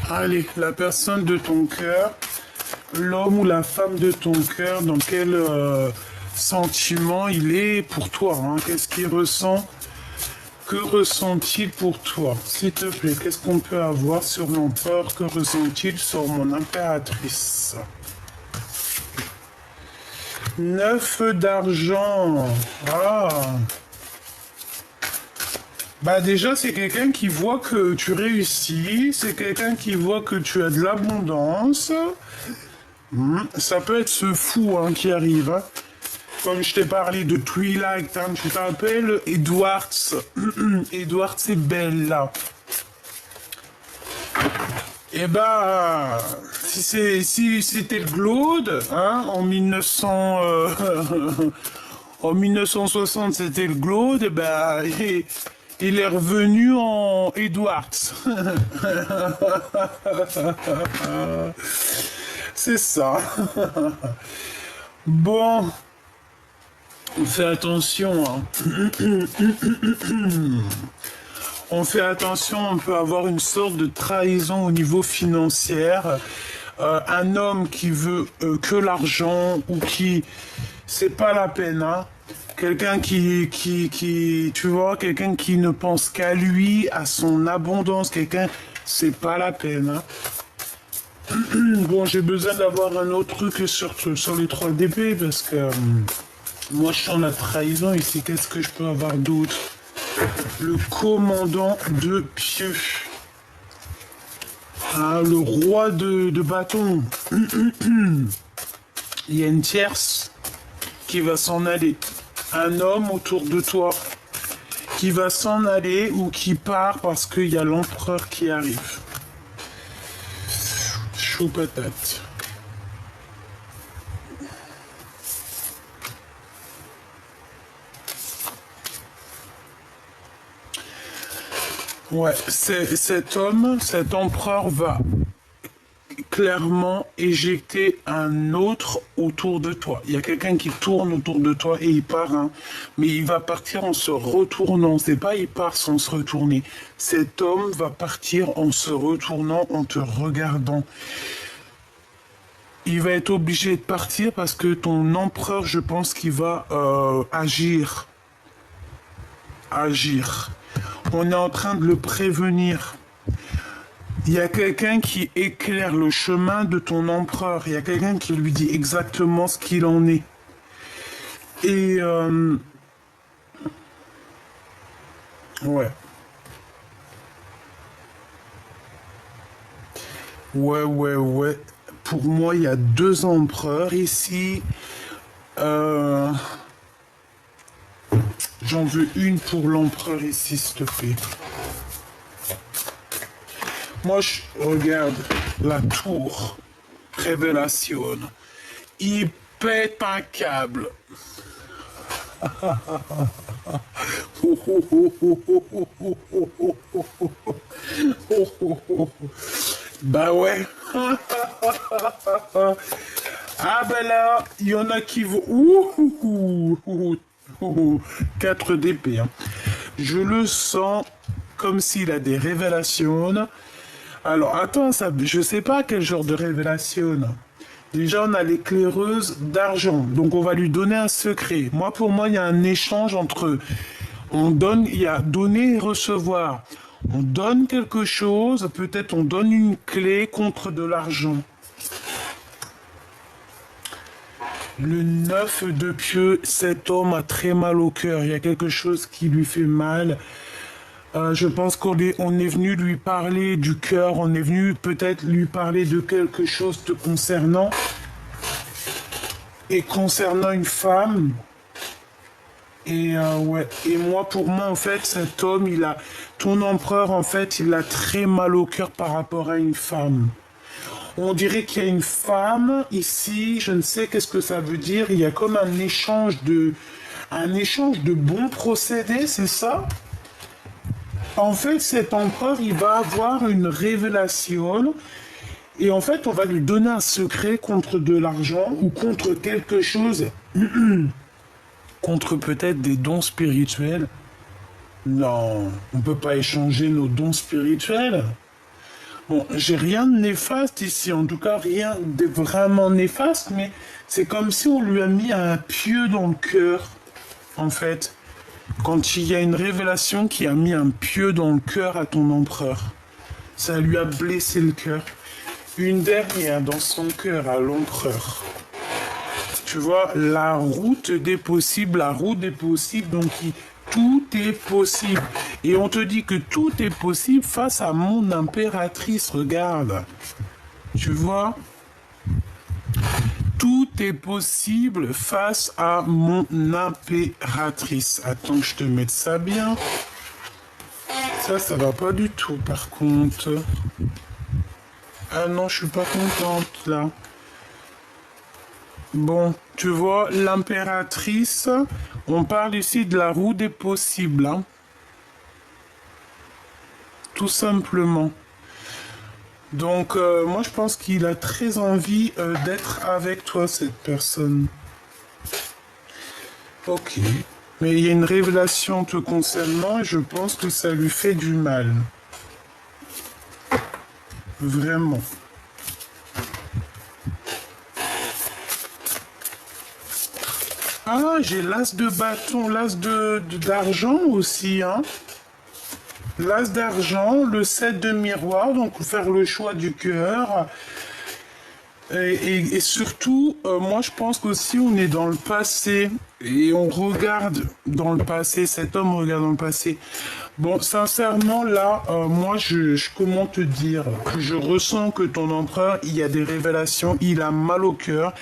Allez, la personne de ton cœur, l'homme ou la femme de ton cœur, dans quel sentiment il est pour toi, hein? Qu'est-ce qu'il ressent? Que ressent-il pour toi? S'il te plaît, qu'est-ce qu'on peut avoir sur l'empereur? Que ressent-il sur mon impératrice? 9 d'argent. Ah. Bah déjà, c'est quelqu'un qui voit que tu réussis, c'est quelqu'un qui voit que tu as de l'abondance. Ça peut être ce fou hein, qui arrive. Hein. Comme je t'ai parlé de Twilight, hein, tu t'appelles Edwards. Edwards, c'est Bella. Eh ben, si c'était le Glaude, hein, en 1900, en 1960, c'était le Glaude, eh ben, il est revenu en Edwards. C'est ça. Bon, on fait attention. Hein. On fait attention, on peut avoir une sorte de trahison au niveau financier. Un homme qui veut que l'argent ou qui... C'est pas la peine, hein. Quelqu'un tu vois, quelqu'un qui ne pense qu'à lui, à son abondance, quelqu'un, c'est pas la peine, hein. Bon, j'ai besoin d'avoir un autre truc sur les 3 DP parce que moi je sens la trahison ici. Qu'est-ce que je peux avoir d'autre? Le commandant de pieux. Ah, le roi de bâton. Il y a une tierce qui va s'en aller. Un homme autour de toi qui va s'en aller ou qui part parce qu'il y a l'empereur qui arrive. Chaud patate. Ouais, cet homme, cet empereur va clairement éjecter un autre autour de toi. Il y a quelqu'un qui tourne autour de toi et il part, hein, mais il va partir en se retournant. C'est pas il part sans se retourner. Cet homme va partir en se retournant, en te regardant. Il va être obligé de partir parce que ton empereur, je pense qu'il va agir. Agir. On est en train de le prévenir. Il y a quelqu'un qui éclaire le chemin de ton empereur. Il y a quelqu'un qui lui dit exactement ce qu'il en est. Et... ouais. Ouais. Pour moi, il y a 2 empereurs ici. J'en veux une pour l'empereur ici, s'il te plaît. Moi, je regarde la tour. Révélation. Il pète un câble. Bah ouais. Ah ben là, il y en a qui vont... Ouh, ouh, ouh, ouh, ouh, 4 d'épée. Hein. Je le sens comme s'il a des révélations. Alors attends, ça, je sais pas quel genre de révélation. Déjà, on a l'éclaireuse d'argent. Donc on va lui donner un secret. Moi, pour moi, il y a un échange entre... On donne, il y a donner et recevoir. On donne quelque chose, peut-être on donne une clé contre de l'argent. Le 9 de pieux, cet homme a très mal au cœur. Il y a quelque chose qui lui fait mal. Je pense qu'on est venu lui parler du cœur. On est venu peut-être lui parler de quelque chose te concernant. Et concernant une femme. Et ouais. Et moi, pour moi, en fait, cet homme, ton empereur, en fait, il a très mal au cœur par rapport à une femme. On dirait qu'il y a une femme ici, je ne sais qu'est-ce que ça veut dire. Il y a comme un échange de bons procédés, c'est ça? En fait, cet empereur, il va avoir une révélation et en fait, on va lui donner un secret contre de l'argent ou contre quelque chose, contre peut-être des dons spirituels. Non, on ne peut pas échanger nos dons spirituels. Bon, j'ai rien de néfaste ici, en tout cas rien de vraiment néfaste, mais c'est comme si on lui a mis un pieu dans le cœur, en fait. Quand il y a une révélation qui a mis un pieu dans le cœur à ton empereur, ça lui a blessé le cœur. Une dernière dans son cœur à l'empereur. Tu vois, la route des possibles, donc tout est possible. Et on te dit que tout est possible face à mon impératrice, regarde. Tu vois? Tout est possible face à mon impératrice. Attends que je te mette ça bien. Ça va pas du tout par contre. Ah non, je suis pas contente là. Bon, tu vois, l'impératrice, on parle ici de la roue des possibles. Hein. Tout simplement. Donc, moi, je pense qu'il a très envie d'être avec toi, cette personne. Ok. Mais il y a une révélation te concernant et je pense que ça lui fait du mal. Vraiment. Ah, j'ai l'as de bâton, d'argent aussi, hein. L'as d'argent, le 7 de miroir, donc faire le choix du cœur. Et surtout, moi je pense qu'aussi on est dans le passé et on regarde dans le passé, cet homme regarde dans le passé. Bon, sincèrement, là, moi comment te dire, je ressens que ton empereur, il y a des révélations, il a mal au cœur.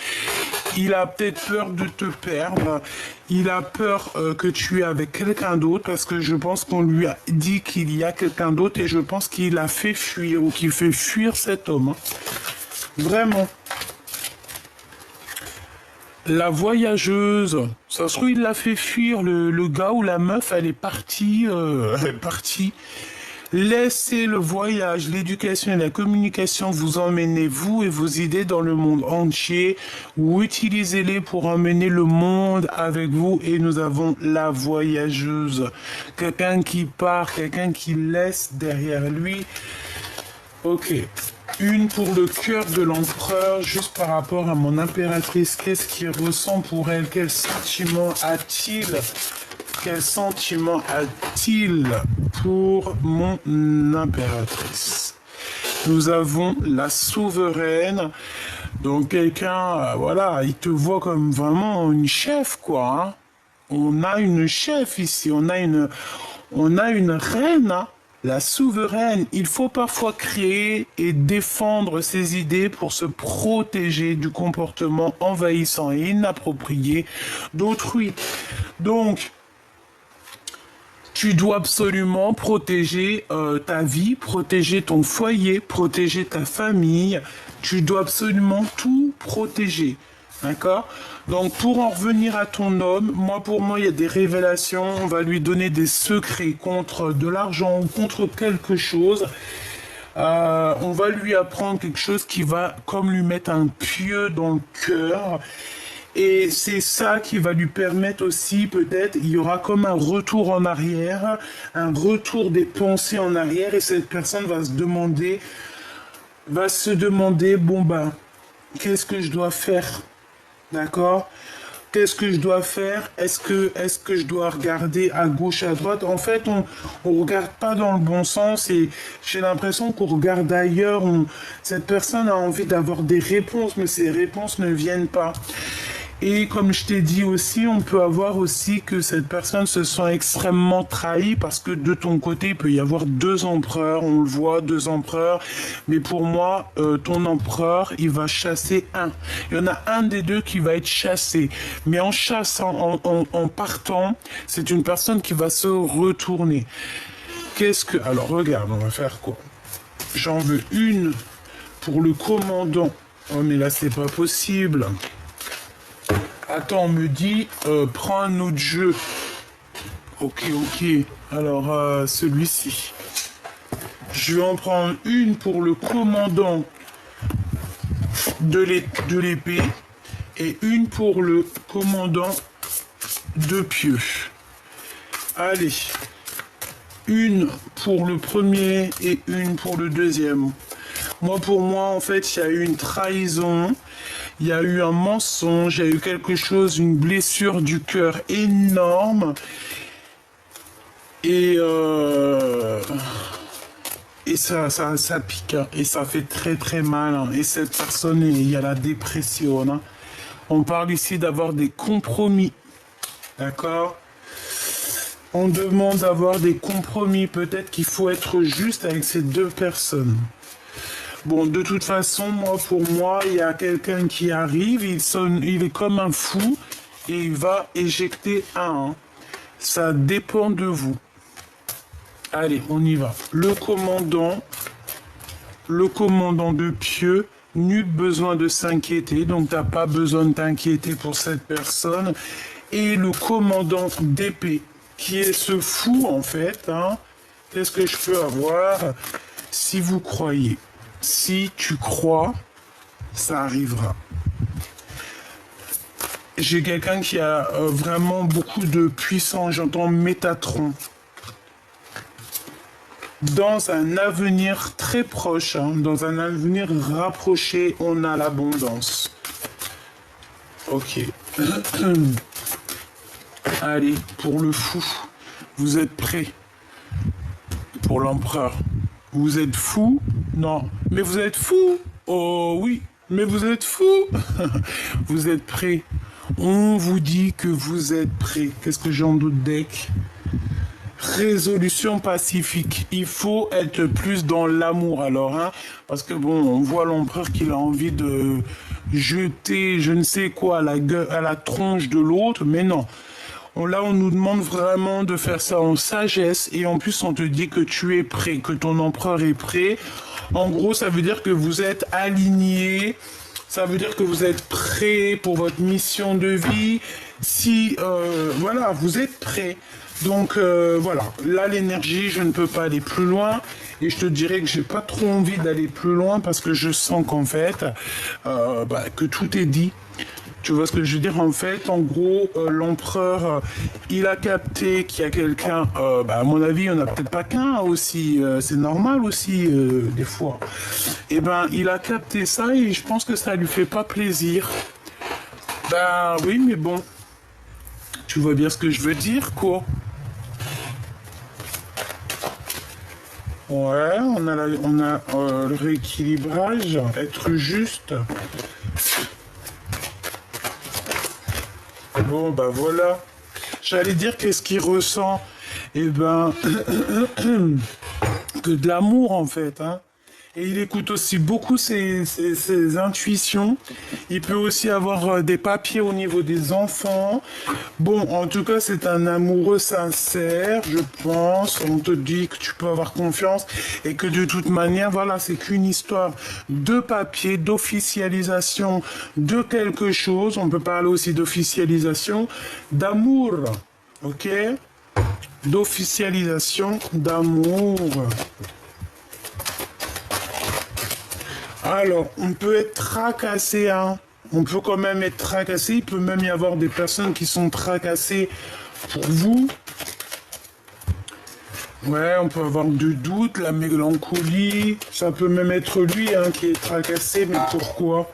Il a peut-être peur de te perdre. Il a peur que tu es avec quelqu'un d'autre parce que je pense qu'on lui a dit qu'il y a quelqu'un d'autre et je pense qu'il a fait fuir ou qu'il fait fuir cet homme. Hein. Vraiment. La voyageuse, ça se trouve il l'a fait fuir, le gars ou la meuf, elle est partie, Laissez le voyage, l'éducation et la communication vous emmener, vous et vos idées, dans le monde entier, ou utilisez-les pour emmener le monde avec vous. Et nous avons la voyageuse, quelqu'un qui part, quelqu'un qui laisse derrière lui. Ok. Une pour le cœur de l'empereur, juste par rapport à mon impératrice. Qu'est-ce qu'il ressent pour elle? Quel sentiment a-t-il? Quel sentiment a-t-il pour mon impératrice? Nous avons la souveraine. Donc quelqu'un, voilà, il te voit comme vraiment une chef, quoi. Hein. On a une chef ici, on a une reine, hein. La souveraine, il faut parfois créer et défendre ses idées pour se protéger du comportement envahissant et inapproprié d'autrui. Donc, tu dois absolument protéger ta vie, protéger ton foyer, protéger ta famille. Tu dois absolument tout protéger. D'accord? Donc, pour en revenir à ton homme, pour moi, il y a des révélations. On va lui donner des secrets contre de l'argent ou contre quelque chose. On va lui apprendre quelque chose qui va comme lui mettre un pieu dans le cœur. Et c'est ça qui va lui permettre aussi, peut-être, il y aura comme un retour en arrière, un retour des pensées en arrière, et cette personne va se demander, bon ben, qu'est-ce que je dois faire? D'accord? Qu'est-ce que je dois faire? Est-ce que je dois regarder à gauche, à droite? En fait, on regarde pas dans le bon sens et j'ai l'impression qu'on regarde ailleurs. Cette personne a envie d'avoir des réponses, mais ces réponses ne viennent pas. Et comme je t'ai dit aussi, on peut avoir aussi que cette personne se sent extrêmement trahie parce que de ton côté, il peut y avoir deux empereurs, on le voit, deux empereurs. Mais pour moi, ton empereur, il va chasser un. Il y en a un des deux qui va être chassé. Mais en chassant, en partant, c'est une personne qui va se retourner. Alors regarde, on va faire quoi? J'en veux une pour le commandant. Oh mais là, c'est pas possible. Attends, on me dit, prends un autre jeu. Ok. Alors, celui-ci. Je vais en prendre une pour le commandant de l'épée et une pour le commandant de pieux. Allez. Une pour le premier et une pour le deuxième. Pour moi, en fait, il y a eu une trahison. Il y a eu un mensonge, il y a eu quelque chose, une blessure du cœur énorme. Et ça pique, hein, et ça fait très très mal. Hein. Et cette personne, il y a la dépression. Hein. On parle ici d'avoir des compromis. D'accord? On demande d'avoir des compromis. Peut-être qu'il faut être juste avec ces deux personnes. Bon, de toute façon, pour moi, il y a quelqu'un qui arrive, il est comme un fou et il va éjecter un. Ça dépend de vous. Allez, on y va. Le commandant de pieux, nul besoin de s'inquiéter, donc t'as pas besoin de t'inquiéter pour cette personne. Et le commandant d'épée, qui est ce fou en fait. Hein. Qu'est-ce que je peux avoir? Si vous croyez. Si tu crois, ça arrivera. J'ai quelqu'un qui a vraiment beaucoup de puissance, j'entends Métatron. Dans un avenir très proche, hein, dans un avenir rapproché, on a l'abondance. Ok. Allez, pour le fou, vous êtes prêts? Pour l'empereur. Vous êtes fou? Non. Mais vous êtes fou? Oh oui. Mais vous êtes fou? Vous êtes prêts? On vous dit que vous êtes prêts. Qu'est-ce que j'ai en doute deck? Résolution pacifique. Il faut être plus dans l'amour alors, hein? Parce que bon, on voit l'empereur qu'il a envie de jeter je ne sais quoi à la tronche de l'autre, mais non. Là, on nous demande vraiment de faire ça en sagesse et en plus, on te dit que tu es prêt, que ton empereur est prêt. En gros, ça veut dire que vous êtes aligné, ça veut dire que vous êtes prêt pour votre mission de vie. Si, voilà, vous êtes prêt. Donc, voilà, là, l'énergie, je ne peux pas aller plus loin. Et je te dirais que j'ai pas trop envie d'aller plus loin parce que je sens qu'en fait, que tout est dit. Tu vois ce que je veux dire? En fait, en gros, l'empereur, il a capté qu'il y a quelqu'un, à mon avis, il n'y en a peut-être pas qu'un aussi, c'est normal aussi, des fois. Et il a capté ça et je pense que ça lui fait pas plaisir. Oui, mais bon, tu vois bien ce que je veux dire, quoi. Ouais, on a le rééquilibrage, être juste. Bon, voilà. J'allais dire qu'est-ce qu'il ressent. Que de l'amour, en fait. Hein. Et il écoute aussi beaucoup ses intuitions. Il peut aussi avoir des papiers au niveau des enfants. Bon, en tout cas, c'est un amoureux sincère, je pense. On te dit que tu peux avoir confiance et que de toute manière, voilà, c'est qu'une histoire de papier, d'officialisation de quelque chose. On peut parler aussi d'officialisation d'amour, ok? D'officialisation d'amour. Alors, on peut être tracassé, hein. On peut quand même être tracassé. Il peut même y avoir des personnes qui sont tracassées pour vous. Ouais, on peut avoir du doute, la mélancolie. Ça peut même être lui hein, qui est tracassé, mais pourquoi?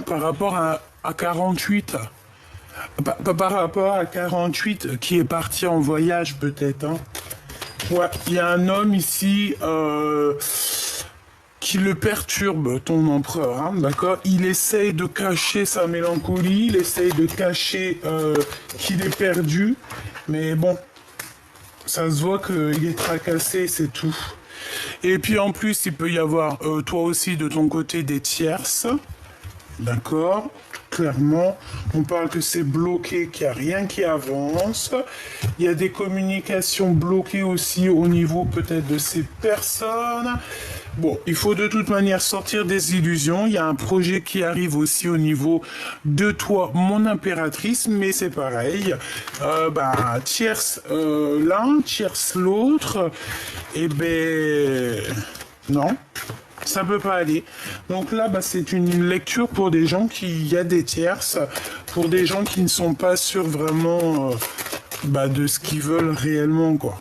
Par rapport à 48. Par rapport à 48 qui est parti en voyage peut-être. Hein. Ouais, il y a un homme ici qui le perturbe, ton empereur, hein, d'accord? Il essaye de cacher sa mélancolie, il essaye de cacher qu'il est perdu, mais bon, ça se voit qu'il est tracassé, c'est tout. Et puis en plus, il peut y avoir toi aussi de ton côté des tierces, d'accord? Clairement, on parle que c'est bloqué, qu'il n'y a rien qui avance. Il y a des communications bloquées aussi au niveau peut-être de ces personnes. Bon, il faut de toute manière sortir des illusions. Il y a un projet qui arrive aussi au niveau de toi, mon impératrice, mais c'est pareil. Tierce l'un, tierce l'autre. Et ben, non. Ça peut pas aller. Donc là, c'est une lecture pour des gens il y a des tierces, pour des gens qui ne sont pas sûrs vraiment de ce qu'ils veulent réellement, quoi.